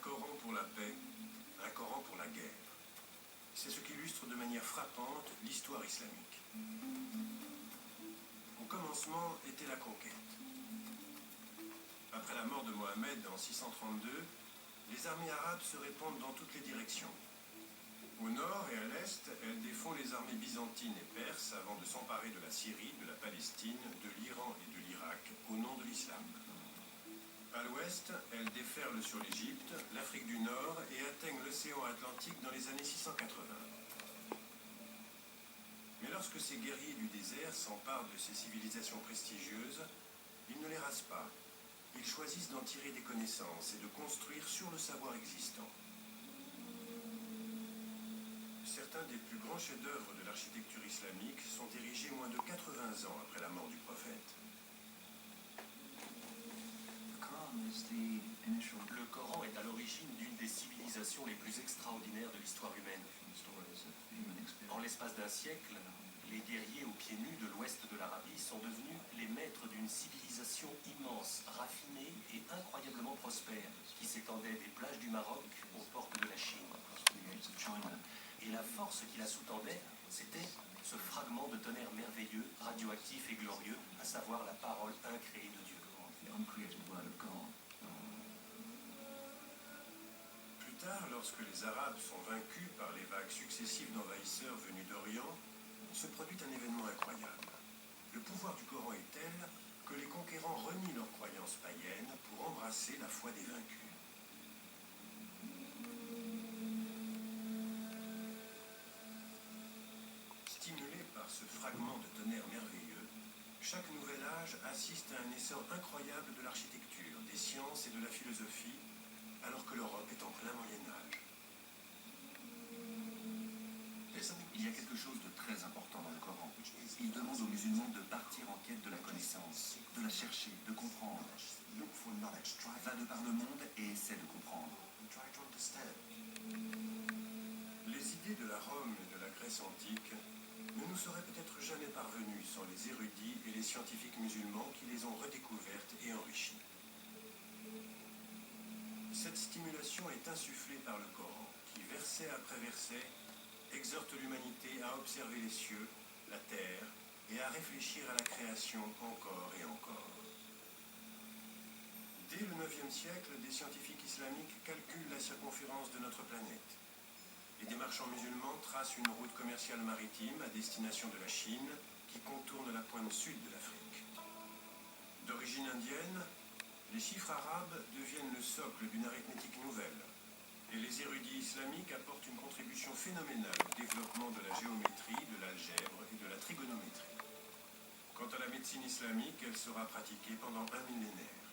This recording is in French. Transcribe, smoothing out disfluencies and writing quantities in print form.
Coran pour la paix, un Coran pour la guerre. C'est ce qu'illustre de manière frappante l'histoire islamique. Au commencement était la conquête. Après la mort de Mohammed en 632, les armées arabes se répandent dans toutes les directions. Au nord et à l'est, elles défont les armées byzantines et perses avant de s'emparer de la Syrie, de la Palestine, de l'Iran et de l'Irak au nom de l'islam. À l'ouest, elles déferlent sur l'Égypte, l'Afrique du Nord et atteignent l'océan Atlantique dans les années 680. Mais lorsque ces guerriers du désert s'emparent de ces civilisations prestigieuses, ils ne les rasent pas. Ils choisissent d'en tirer des connaissances et de construire sur le savoir existant. Certains des plus grands chefs-d'œuvre de l'architecture islamique sont érigés moins de 80 ans après la mort du prophète. Le Coran est à l'origine d'une des civilisations les plus extraordinaires de l'histoire humaine. En l'espace d'un siècle, les guerriers aux pieds nus de l'ouest de l'Arabie sont devenus les maîtres d'une civilisation immense, raffinée et incroyablement prospère, qui s'étendait des plages du Maroc aux portes de la Chine. Et la force qui la sous-tendait, c'était ce fragment de tonnerre merveilleux, radioactif et glorieux, à savoir la parole incréée de Dieu. Plus tard, lorsque les Arabes sont vaincus par les vagues successives d'envahisseurs venus d'Orient, se produit un événement incroyable. Le pouvoir du Coran est tel que les conquérants renient leurs croyances païennes pour embrasser la foi des vaincus. Stimulé par ce fragment de tonnerre merveilleux, chaque nouvel âge assiste à un essor incroyable de l'architecture, des sciences et de la philosophie, alors que l'Europe est en plein Moyen-Âge. Il y a quelque chose de très important dans le Coran. Il demande aux musulmans de partir en quête de la connaissance, de la chercher, de comprendre. Va de par le monde et essaie de comprendre. Les idées de la Rome et de la Grèce antique ne nous seraient peut-être jamais parvenues sans les érudits et les scientifiques musulmans qui les ont redécouvertes et enrichies. Cette stimulation est insufflée par le Coran, qui, verset après verset, exhorte l'humanité à observer les cieux, la terre, et à réfléchir à la création encore et encore. Dès le IXe siècle, des scientifiques islamiques calculent la circonférence de notre planète. Et des marchands musulmans tracent une route commerciale maritime à destination de la Chine, qui contourne la pointe sud de l'Afrique. D'origine indienne, les chiffres arabes deviennent le socle d'une arithmétique nouvelle. Et les érudits islamiques apportent une contribution phénoménale au développement de la géométrie, de l'algèbre et de la trigonométrie. Quant à la médecine islamique, elle sera pratiquée pendant un millénaire.